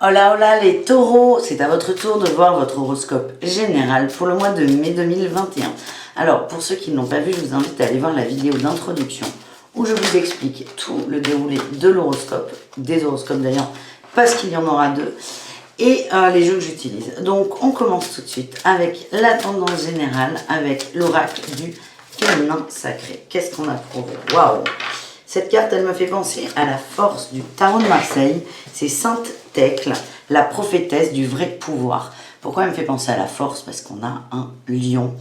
Hola hola les taureaux, c'est à votre tour de voir votre horoscope général pour le mois de mai 2021. Alors pour ceux qui ne l'ont pas vu, je vous invite à aller voir la vidéo d'introduction où je vous explique tout le déroulé de l'horoscope, des horoscopes d'ailleurs, parce qu'il y en aura deux, et les jeux que j'utilise. Donc on commence tout de suite avec la tendance générale, avec l'oracle du féminin sacré. Qu'est-ce qu'on a trouvé? Waouh! Cette carte, elle me fait penser à la force du tarot de Marseille. C'est Sainte Thècle, la prophétesse du vrai pouvoir. Pourquoi elle me fait penser à la force? Parce qu'on a un lion.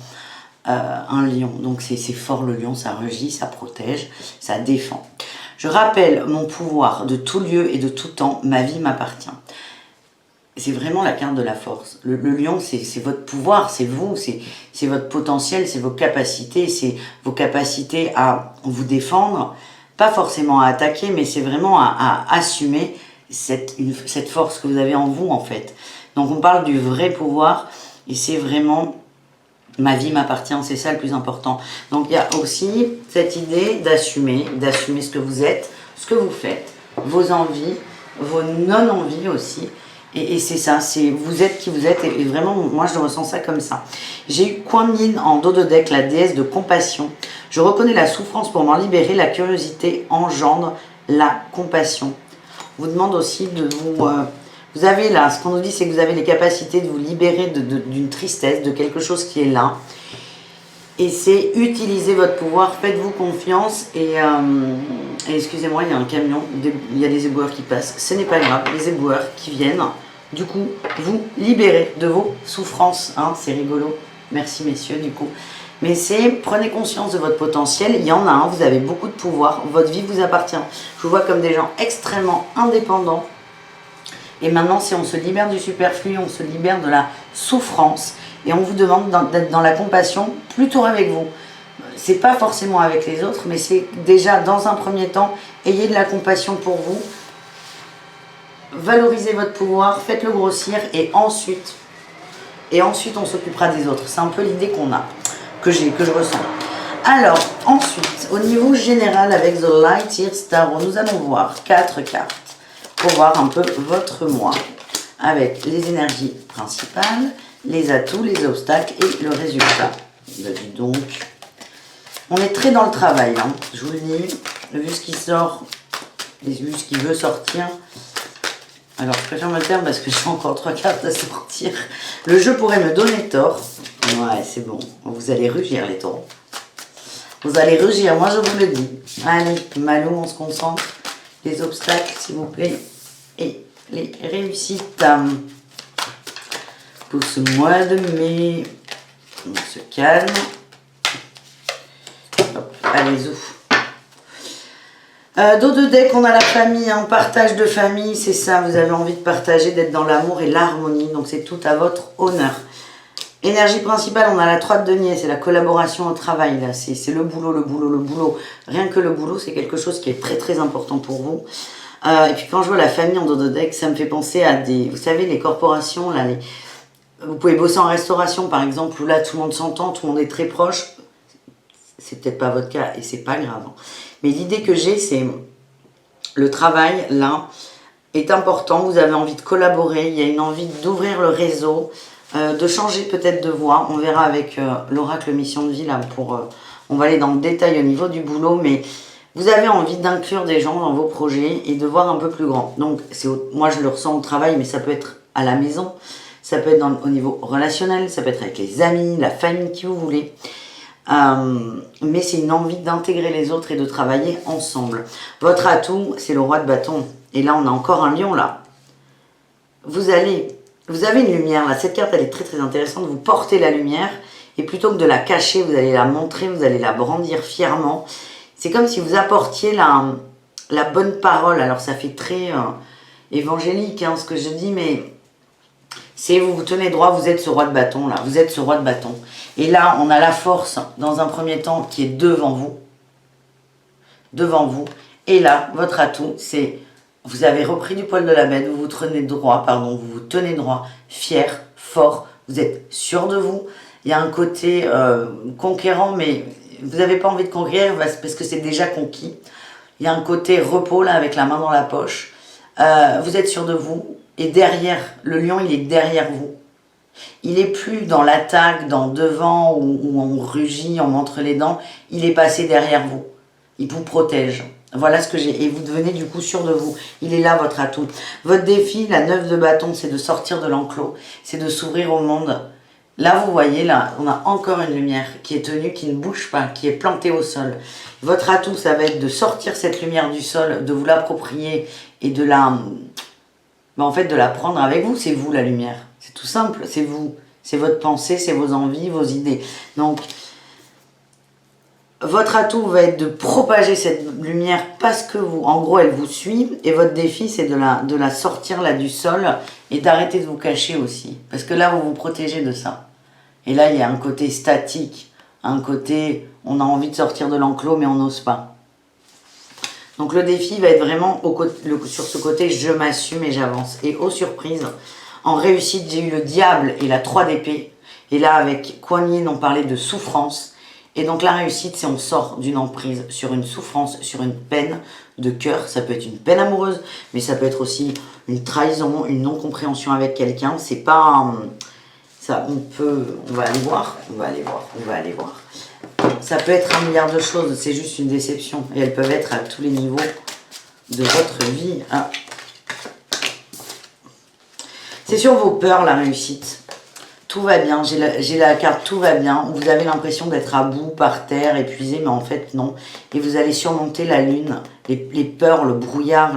Donc c'est fort le lion, ça rugit, ça protège, ça défend. Je rappelle mon pouvoir de tout lieu et de tout temps, ma vie m'appartient. C'est vraiment la carte de la force. Le lion, c'est votre pouvoir, c'est vous, c'est votre potentiel, c'est vos capacités à vous défendre. Pas forcément à attaquer, mais c'est vraiment à assumer cette force que vous avez en vous, en fait. Donc on parle du vrai pouvoir, et c'est vraiment ma vie m'appartient, c'est ça le plus important. Donc il y a aussi cette idée d'assumer ce que vous êtes, ce que vous faites, vos envies, vos non-envies aussi. Et c'est ça, vous êtes qui vous êtes, et vraiment, moi je ressens ça comme ça. J'ai eu Kuan Yin en dos de deck, la déesse de compassion. Je reconnais la souffrance pour m'en libérer, la curiosité engendre la compassion. On vous demande aussi de vous... vous avez là, ce qu'on nous dit, c'est que vous avez les capacités de vous libérer d'une tristesse, de quelque chose qui est là. Et c'est utiliser votre pouvoir, faites-vous confiance. Et excusez-moi, il y a un camion, il y a des éboueurs qui passent. Ce n'est pas grave, les éboueurs qui viennent, du coup, vous libérer de vos souffrances. Hein, c'est rigolo. Merci messieurs, du coup. Mais prenez conscience de votre potentiel. Il y en a un, vous avez beaucoup de pouvoir. Votre vie vous appartient. Je vous vois comme des gens extrêmement indépendants. Et maintenant, si on se libère du superflu, on se libère de la souffrance. Et on vous demande d'être dans la compassion plutôt avec vous. C'est pas forcément avec les autres, mais c'est déjà dans un premier temps, ayez de la compassion pour vous. Valorisez votre pouvoir, faites-le grossir et ensuite on s'occupera des autres. C'est un peu l'idée qu'on a, que je ressens. Alors, ensuite, au niveau général avec The Light Year Tarot, nous allons voir 4 cartes pour voir un peu votre mois avec les énergies principales, les atouts, les obstacles et le résultat. Bah, dis donc, on est très dans le travail, hein. Je vous le dis, vu ce qui sort, vu ce qui veut sortir. Alors, je préfère me taire parce que j'ai encore 3 cartes à sortir. Le jeu pourrait me donner tort. Ouais, c'est bon. Vous allez rugir, les taureaux. Vous allez rugir, moi je vous le dis. Allez, Malou, on se concentre. Les obstacles, s'il vous plaît. Et les réussites. Pour ce mois de mai, on se calme. Hop, allez, ouf. Dos de deck, on a la famille, un partage de famille, c'est ça, vous avez envie de partager, d'être dans l'amour et l'harmonie, donc c'est tout à votre honneur. Énergie principale, on a la 3 de denier, c'est la collaboration au travail, là, c'est le boulot, le boulot, le boulot. Rien que le boulot, c'est quelque chose qui est très très important pour vous. Et puis quand je vois la famille en dos de deck, ça me fait penser à vous savez, les corporations, là, vous pouvez bosser en restauration, par exemple, où là, tout le monde s'entend, tout le monde est très proche. C'est peut-être pas votre cas, et c'est pas grave. Mais l'idée que j'ai, c'est le travail, là, est important. Vous avez envie de collaborer, il y a une envie d'ouvrir le réseau, de changer peut-être de voie. On verra avec l'oracle mission de vie, là, on va aller dans le détail au niveau du boulot, mais vous avez envie d'inclure des gens dans vos projets et de voir un peu plus grand. Donc, moi, je le ressens au travail, mais ça peut être à la maison, ça peut être au niveau relationnel, ça peut être avec les amis, la famille, qui vous voulez. Mais c'est une envie d'intégrer les autres et de travailler ensemble. Votre atout, c'est le roi de bâton. Et là, on a encore un lion, là. Vous avez une lumière, là. Cette carte, elle est très, très intéressante. Vous portez la lumière. Et plutôt que de la cacher, vous allez la montrer, vous allez la brandir fièrement. C'est comme si vous apportiez la bonne parole. Alors, ça fait très évangélique, hein, ce que je dis, mais... vous vous tenez droit, vous êtes ce roi de bâton, là. Vous êtes ce roi de bâton. Et là, on a la force, dans un premier temps, qui est devant vous. Devant vous. Et là, votre atout, c'est... Vous avez repris du poil de la bête, vous vous tenez droit, fier, fort. Vous êtes sûr de vous. Il y a un côté conquérant, mais vous n'avez pas envie de conquérir parce que c'est déjà conquis. Il y a un côté repos, là, avec la main dans la poche. Vous êtes sûr de vous. est derrière. Le lion, il est derrière vous. Il est plus dans l'attaque, dans devant, où on rugit, on montre les dents. Il est passé derrière vous. Il vous protège. Voilà ce que j'ai. Et vous devenez du coup sûr de vous. Il est là, votre atout. Votre défi, la 9 de bâton, c'est de sortir de l'enclos. C'est de s'ouvrir au monde. Là, vous voyez, là, on a encore une lumière qui est tenue, qui ne bouge pas, qui est plantée au sol. Votre atout, ça va être de sortir cette lumière du sol, de vous l'approprier et de la... en fait, de la prendre avec vous. C'est vous, la lumière. C'est tout simple, c'est vous. C'est votre pensée, c'est vos envies, vos idées. Donc, votre atout va être de propager cette lumière parce que vous, en gros, elle vous suit. Et votre défi, c'est de la sortir là du sol et d'arrêter de vous cacher aussi. Parce que là, vous vous protégez de ça. Et là, il y a un côté statique, un côté, on a envie de sortir de l'enclos, mais on n'ose pas. Donc le défi va être vraiment sur ce côté, je m'assume et j'avance. Et aux surprises, en réussite, j'ai eu le diable et la 3 d'épée. Et là, avec Kuan Yin, on parlait de souffrance. Et donc la réussite, c'est on sort d'une emprise sur une souffrance, sur une peine de cœur. Ça peut être une peine amoureuse, mais ça peut être aussi une trahison, une non-compréhension avec quelqu'un. C'est pas... ça, on va aller voir. Ça peut être 1 milliard de choses, c'est juste une déception. Et elles peuvent être à tous les niveaux de votre vie. Ah. C'est sur vos peurs, la réussite. Tout va bien, j'ai la carte tout va bien. Vous avez l'impression d'être à bout, par terre, épuisé, mais en fait non. Et vous allez surmonter la lune, les peurs, le brouillard.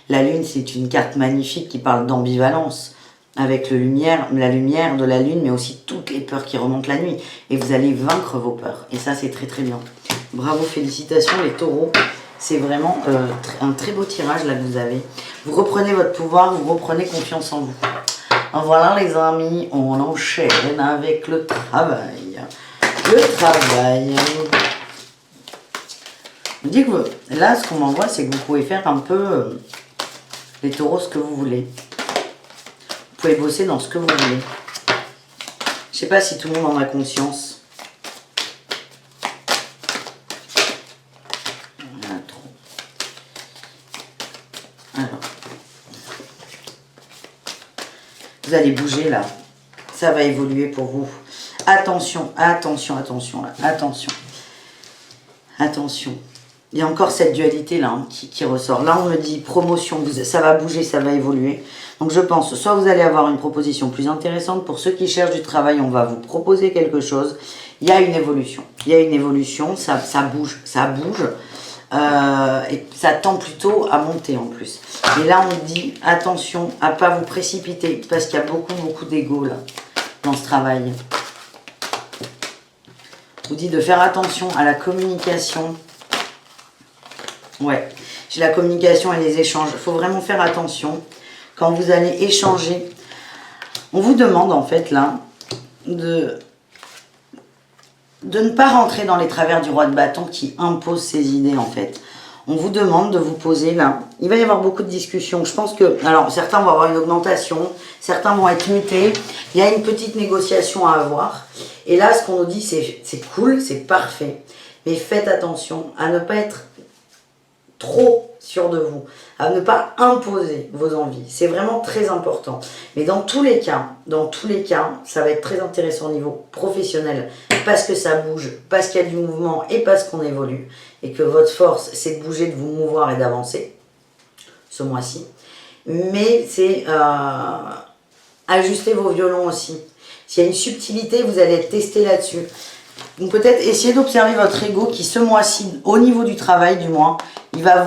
La lune, c'est une carte magnifique qui parle d'ambivalence. Avec la lumière de la lune, mais aussi toutes les peurs qui remontent la nuit. Et vous allez vaincre vos peurs. Et ça, c'est très très bien. Bravo, félicitations les taureaux. C'est vraiment un très beau tirage là que vous avez. Vous reprenez votre pouvoir, vous reprenez confiance en vous. Voilà les amis, on enchaîne avec le travail. Le travail. Je dis que là, ce qu'on m'envoie, c'est que vous pouvez faire un peu, les taureaux, ce que vous voulez. Vous pouvez bosser dans ce que vous voulez. Je ne sais pas si tout le monde en a conscience. Voilà, trop. Alors. Vous allez bouger là. Ça va évoluer pour vous. Attention, attention, attention, là. Attention. Attention. Il y a encore cette dualité là qui ressort. Là, on me dit promotion, ça va bouger, ça va évoluer. Donc, je pense, soit vous allez avoir une proposition plus intéressante. Pour ceux qui cherchent du travail, on va vous proposer quelque chose. Il y a une évolution. Il y a une évolution, ça bouge, ça bouge. Et ça tend plutôt à monter en plus. Et là, on dit attention à ne pas vous précipiter parce qu'il y a beaucoup d'ego là dans ce travail. Je vous dis de faire attention à la communication. Ouais, j'ai la communication et les échanges. Il faut vraiment faire attention quand vous allez échanger. On vous demande en fait là de ne pas rentrer dans les travers du roi de bâton qui impose ses idées en fait. On vous demande de vous poser là. Il va y avoir beaucoup de discussions. Je pense que, alors certains vont avoir une augmentation, certains vont être mutés. Il y a une petite négociation à avoir. Et là, ce qu'on nous dit, c'est cool, c'est parfait. Mais faites attention à ne pas être trop sûr de vous, à ne pas imposer vos envies. C'est vraiment très important. Mais dans tous les cas, ça va être très intéressant au niveau professionnel parce que ça bouge, parce qu'il y a du mouvement et parce qu'on évolue et que votre force, c'est de bouger, de vous mouvoir et d'avancer ce mois-ci. Mais c'est ajuster vos violons aussi. S'il y a une subtilité, vous allez être testé là-dessus. Donc peut-être essayer d'observer votre ego qui ce mois-ci, au niveau du travail du moins, il va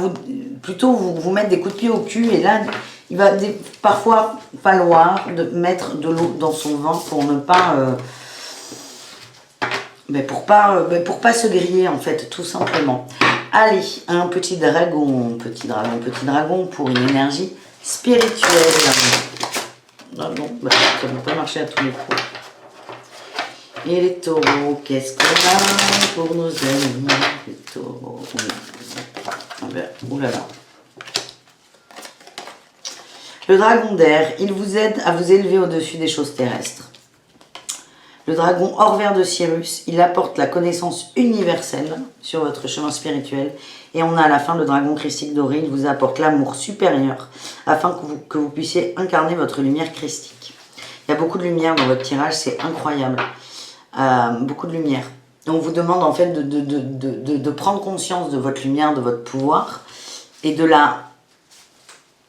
plutôt vous mettre des coups de pied au cul et là, il va parfois falloir mettre de l'eau dans son vin pour ne pas... pour pas se griller en fait, tout simplement. Allez, un petit dragon pour une énergie spirituelle. Non, ça ne va pas marcher à tous les coups. Et les taureaux, qu'est-ce qu'on a pour nos amis? Les taureaux. Oulala. Le dragon d'air, il vous aide à vous élever au-dessus des choses terrestres. Le dragon hors vert de Cyrus, il apporte la connaissance universelle sur votre chemin spirituel. Et on a à la fin le dragon christique doré, il vous apporte l'amour supérieur afin que vous puissiez incarner votre lumière christique. Il y a beaucoup de lumière dans votre tirage, c'est incroyable. Beaucoup de lumière. Et on vous demande en fait de prendre conscience de votre lumière, de votre pouvoir et de la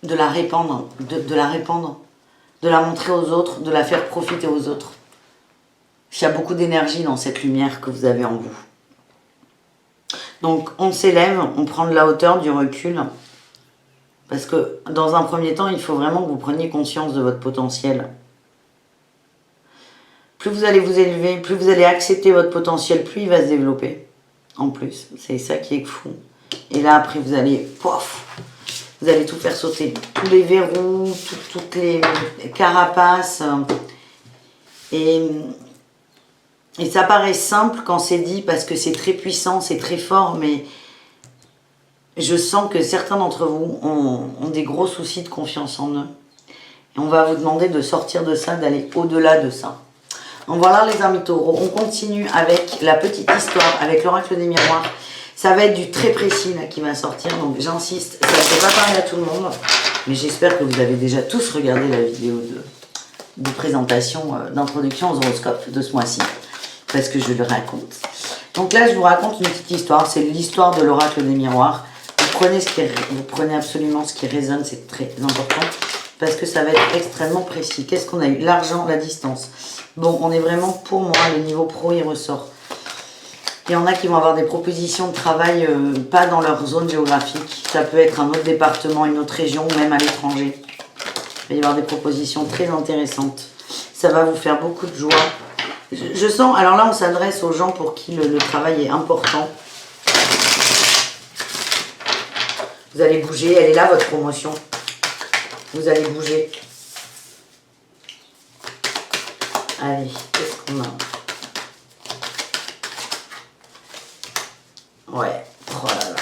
répandre, de la montrer aux autres, de la faire profiter aux autres. Il y a beaucoup d'énergie dans cette lumière que vous avez en vous. Donc on s'élève, on prend de la hauteur, du recul. Parce que dans un premier temps, il faut vraiment que vous preniez conscience de votre potentiel. Plus vous allez vous élever, plus vous allez accepter votre potentiel, plus il va se développer. En plus, c'est ça qui est fou. Et là après vous allez, pof, vous allez tout faire sauter. Tous les verrous, toutes les carapaces. Et ça paraît simple quand c'est dit parce que c'est très puissant, c'est très fort, mais je sens que certains d'entre vous ont des gros soucis de confiance en eux. Et on va vous demander de sortir de ça, d'aller au-delà de ça. Donc voilà les amis taureaux, on continue avec la petite histoire, avec l'oracle des miroirs. Ça va être du très précis là qui va sortir, donc j'insiste, ça ne peut pas parler à tout le monde, mais j'espère que vous avez déjà tous regardé la vidéo de présentation, d'introduction aux horoscopes de ce mois-ci. Parce que je le raconte. Donc là, je vous raconte une petite histoire. C'est l'histoire de l'oracle des miroirs. Vous prenez absolument ce qui résonne, c'est très important. Parce que ça va être extrêmement précis. Qu'est-ce qu'on a eu? L'argent, la distance. Bon, on est vraiment, pour moi, le niveau pro, il ressort. Il y en a qui vont avoir des propositions de travail pas dans leur zone géographique. Ça peut être un autre département, une autre région, ou même à l'étranger. Il va y avoir des propositions très intéressantes. Ça va vous faire beaucoup de joie. Je sens, alors là on s'adresse aux gens pour qui le travail est important. Vous allez bouger, elle est là votre promotion. Vous allez bouger. Allez, qu'est-ce qu'on a? Ouais, oh là là.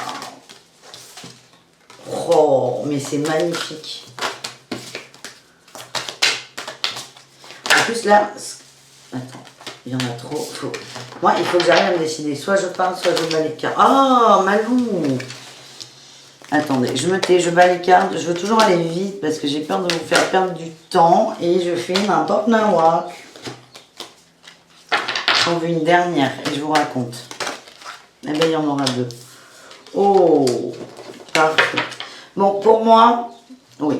Oh, mais c'est magnifique. En plus là, attends. Il y en a trop. Moi, il faut que j'arrive à me décider. Soit je parle, soit je bats les cartes. Ah, Malou! Attendez, je me tais, je bats les cartes. Je veux toujours aller vite parce que j'ai peur de vous faire perdre du temps. Et je fais n'importe quoi. J'en veux une dernière et je vous raconte. Eh bien, il y en aura deux. Oh, parfait. Bon, pour moi, oui.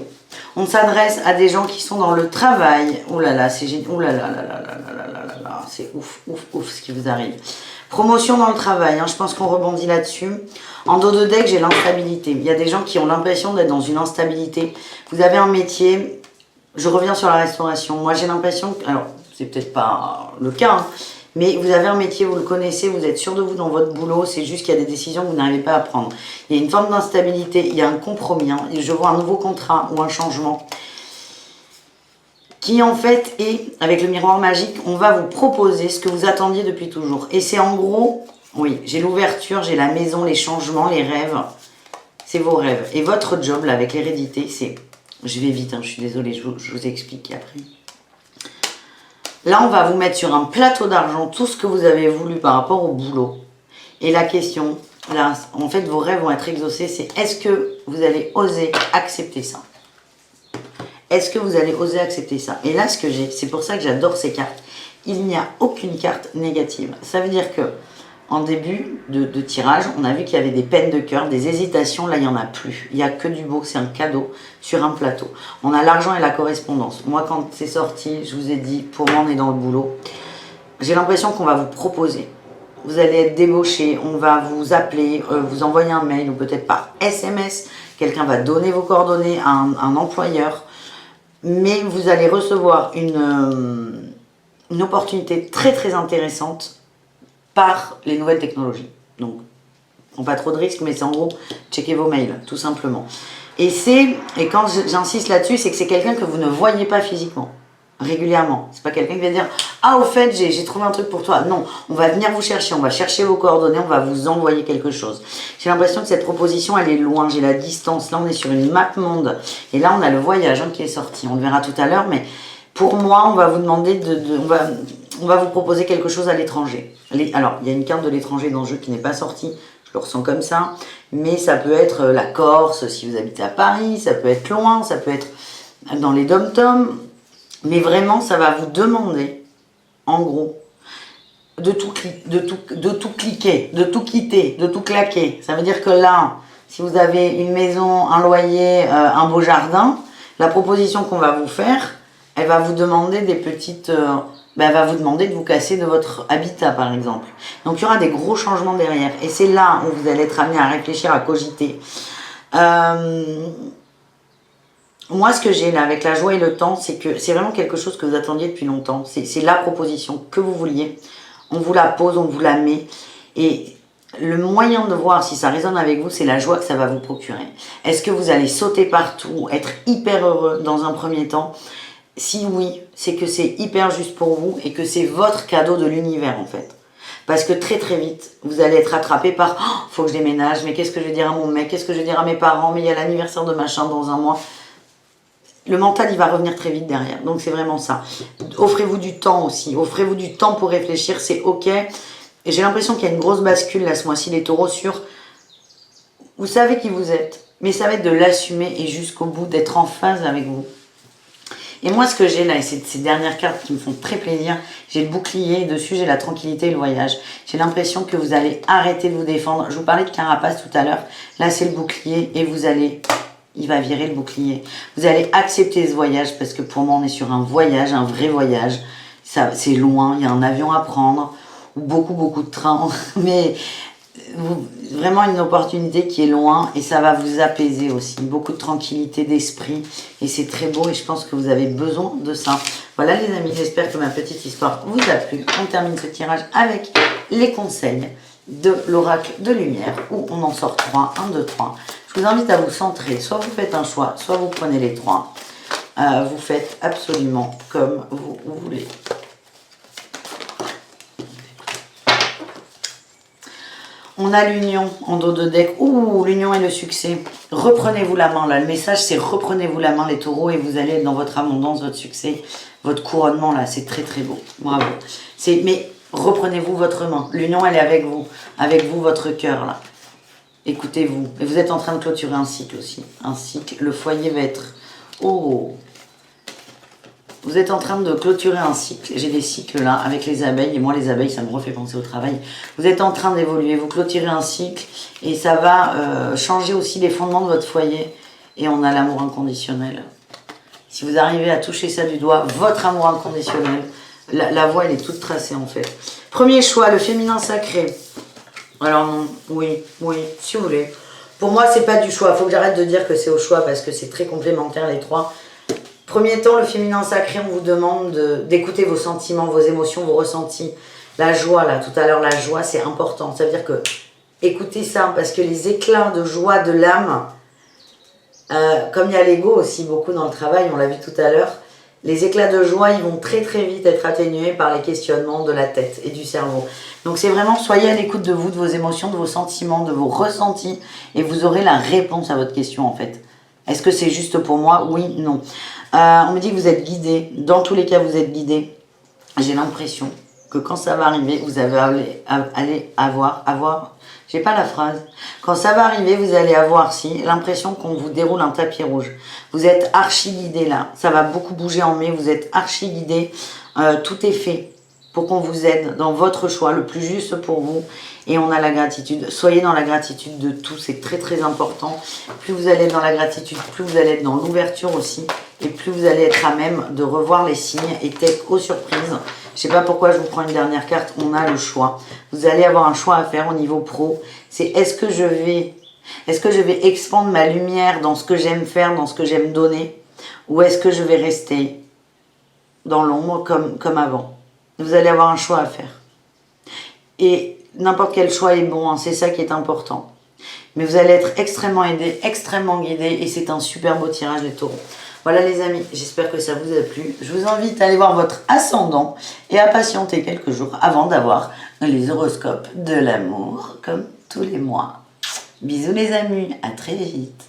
On s'adresse à des gens qui sont dans le travail. Oh là là, c'est génial. Oh là là là là là là là là là. C'est ouf, ouf, ouf ce qui vous arrive. Promotion dans le travail, hein, je pense qu'on rebondit là-dessus. En dos de deck, j'ai l'instabilité. Il y a des gens qui ont l'impression d'être dans une instabilité. Vous avez un métier, je reviens sur la restauration. Moi, j'ai l'impression que, alors, c'est peut-être pas le cas, hein, mais vous avez un métier, vous le connaissez, vous êtes sûr de vous dans votre boulot, c'est juste qu'il y a des décisions que vous n'arrivez pas à prendre. Il y a une forme d'instabilité, il y a un compromis, hein, et je vois un nouveau contrat ou un changement qui en fait est, avec le miroir magique, on va vous proposer ce que vous attendiez depuis toujours. Et c'est en gros, oui, j'ai l'ouverture, j'ai la maison, les changements, les rêves, c'est vos rêves. Et votre job, là, avec l'hérédité, c'est, je vais vite, hein, je suis désolée, je vous explique après. Là, on va vous mettre sur un plateau d'argent tout ce que vous avez voulu par rapport au boulot. Et la question, là, en fait, vos rêves vont être exaucés, c'est est-ce que vous allez oser accepter ça? Est-ce que vous allez oser accepter ça? Et là, ce que j'ai, c'est pour ça que j'adore ces cartes. Il n'y a aucune carte négative. Ça veut dire que en début de tirage, on a vu qu'il y avait des peines de cœur, des hésitations. Là, il n'y en a plus. Il n'y a que du beau. C'est un cadeau sur un plateau. On a l'argent et la correspondance. Moi, quand c'est sorti, je vous ai dit, pour moi, on est dans le boulot. J'ai l'impression qu'on va vous proposer. Vous allez être débauché. On va vous appeler, vous envoyer un mail ou peut-être par SMS. Quelqu'un va donner vos coordonnées à un employeur. Mais vous allez recevoir une opportunité très très intéressante par les nouvelles technologies. Donc, on pas trop de risques, mais c'est en gros, checkez vos mails, tout simplement. Et quand j'insiste là-dessus, c'est que c'est quelqu'un que vous ne voyez pas physiquement, régulièrement. C'est pas quelqu'un qui va dire « Ah, au fait, j'ai trouvé un truc pour toi. » Non, on va venir vous chercher, on va chercher vos coordonnées, on va vous envoyer quelque chose. J'ai l'impression que cette proposition, elle est loin, j'ai la distance. Là, on est sur une map monde. Et là, on a le voyage qui est sorti. On le verra tout à l'heure, mais pour moi, on va vous demander on va vous proposer quelque chose à l'étranger. Alors, il y a une carte de l'étranger dans le jeu qui n'est pas sortie, je le ressens comme ça, mais ça peut être la Corse si vous habitez à Paris, ça peut être loin, ça peut être dans les dom-toms, mais vraiment, ça va vous demander, en gros, de tout cliquer, de tout quitter, de tout claquer. Ça veut dire que là, si vous avez une maison, un loyer, un beau jardin, la proposition qu'on va vous faire, elle va vous demander des petites... elle va vous demander de vous casser de votre habitat, par exemple. Donc, il y aura des gros changements derrière. Et c'est là où vous allez être amené à réfléchir, à cogiter. Moi, ce que j'ai là, avec la joie et le temps, c'est que c'est vraiment quelque chose que vous attendiez depuis longtemps. C'est la proposition que vous vouliez. On vous la pose, on vous la met. Et le moyen de voir si ça résonne avec vous, c'est la joie que ça va vous procurer. Est-ce que vous allez sauter partout, être hyper heureux dans un premier temps? Si oui, c'est que c'est hyper juste pour vous et que c'est votre cadeau de l'univers en fait. Parce que très très vite, vous allez être rattrapé par « faut que je déménage, mais qu'est-ce que je vais dire à mon mec, qu'est-ce que je vais dire à mes parents, mais il y a l'anniversaire de machin dans un mois ». Le mental, il va revenir très vite derrière. Donc, c'est vraiment ça. Offrez-vous du temps aussi. Offrez-vous du temps pour réfléchir. C'est OK. Et j'ai l'impression qu'il y a une grosse bascule là ce mois-ci, les taureaux, sur... Vous savez qui vous êtes. Mais ça va être de l'assumer et jusqu'au bout, d'être en phase avec vous. Et moi, ce que j'ai là, et c'est ces dernières cartes qui me font très plaisir, j'ai le bouclier et dessus, j'ai la tranquillité et le voyage. J'ai l'impression que vous allez arrêter de vous défendre. Je vous parlais de carapace tout à l'heure. Là, c'est le bouclier et vous allez... Il va virer le bouclier. Vous allez accepter ce voyage parce que pour moi, on est sur un voyage, un vrai voyage. C'est loin, il y a un avion à prendre, ou beaucoup de trains. Mais vraiment une opportunité qui est loin et ça va vous apaiser aussi. Beaucoup de tranquillité d'esprit et c'est très beau et je pense que vous avez besoin de ça. Voilà les amis, j'espère que ma petite histoire vous a plu. On termine ce tirage avec les conseils de l'oracle de lumière où on en sort 3, 1, 2, 3. Je vous invite à vous centrer, soit vous faites un choix, soit vous prenez les 3. Vous faites absolument comme vous voulez. On a l'union en dos de deck. Ouh, l'union et le succès. Reprenez-vous la main là. Le message c'est reprenez-vous la main les taureaux et vous allez être dans votre abondance, votre succès, votre couronnement là. C'est très très beau. Bravo. Mais reprenez-vous votre main. L'union elle est avec vous votre cœur là. Écoutez-vous. Et vous êtes en train de clôturer un cycle aussi. Un cycle. Le foyer va être... Oh! Vous êtes en train de clôturer un cycle. J'ai des cycles là avec les abeilles. Et moi, les abeilles, ça me refait penser au travail. Vous êtes en train d'évoluer. Vous clôturez un cycle. Et ça va changer aussi les fondements de votre foyer. Et on a l'amour inconditionnel. Si vous arrivez à toucher ça du doigt, votre amour inconditionnel, la voie, elle est toute tracée en fait. Premier choix, le féminin sacré. Alors non, oui, si vous voulez. Pour moi, c'est pas du choix. Il faut que j'arrête de dire que c'est au choix parce que c'est très complémentaire les trois. Premier temps, le féminin sacré, on vous demande d'écouter vos sentiments, vos émotions, vos ressentis. La joie, là, tout à l'heure, la joie, c'est important. Ça veut dire que écoutez ça parce que les éclats de joie de l'âme, comme il y a l'ego aussi beaucoup dans le travail, on l'a vu tout à l'heure, les éclats de joie, ils vont très très vite être atténués par les questionnements de la tête et du cerveau. Donc c'est vraiment, soyez à l'écoute de vous, de vos émotions, de vos sentiments, de vos ressentis, et vous aurez la réponse à votre question en fait. Est-ce que c'est juste pour moi? Oui, non. On me dit que vous êtes guidé. Dans tous les cas, vous êtes guidé. J'ai l'impression que quand ça va arriver, vous allez avoir... J'ai pas la phrase. Quand ça va arriver, vous allez avoir, l'impression qu'on vous déroule un tapis rouge. Vous êtes archi guidé là. Ça va beaucoup bouger en mai. Vous êtes archi guidé. Tout est fait pour qu'on vous aide dans votre choix, le plus juste pour vous. Et on a la gratitude. Soyez dans la gratitude de tout. C'est très très important. Plus vous allez être dans la gratitude, plus vous allez être dans l'ouverture aussi. Et plus vous allez être à même de revoir les signes et peut-être aux surprises. Je sais pas pourquoi je vous prends une dernière carte. On a le choix. Vous allez avoir un choix à faire au niveau pro. C'est est-ce que je vais expandre ma lumière dans ce que j'aime faire, dans ce que j'aime donner, ou est-ce que je vais rester dans l'ombre comme avant? Vous allez avoir un choix à faire. Et n'importe quel choix est bon, hein, c'est ça qui est important. Mais vous allez être extrêmement aidé, extrêmement guidé, et c'est un super beau tirage les taureaux. Voilà les amis, j'espère que ça vous a plu. Je vous invite à aller voir votre ascendant et à patienter quelques jours avant d'avoir les horoscopes de l'amour, comme tous les mois. Bisous les amis, à très vite.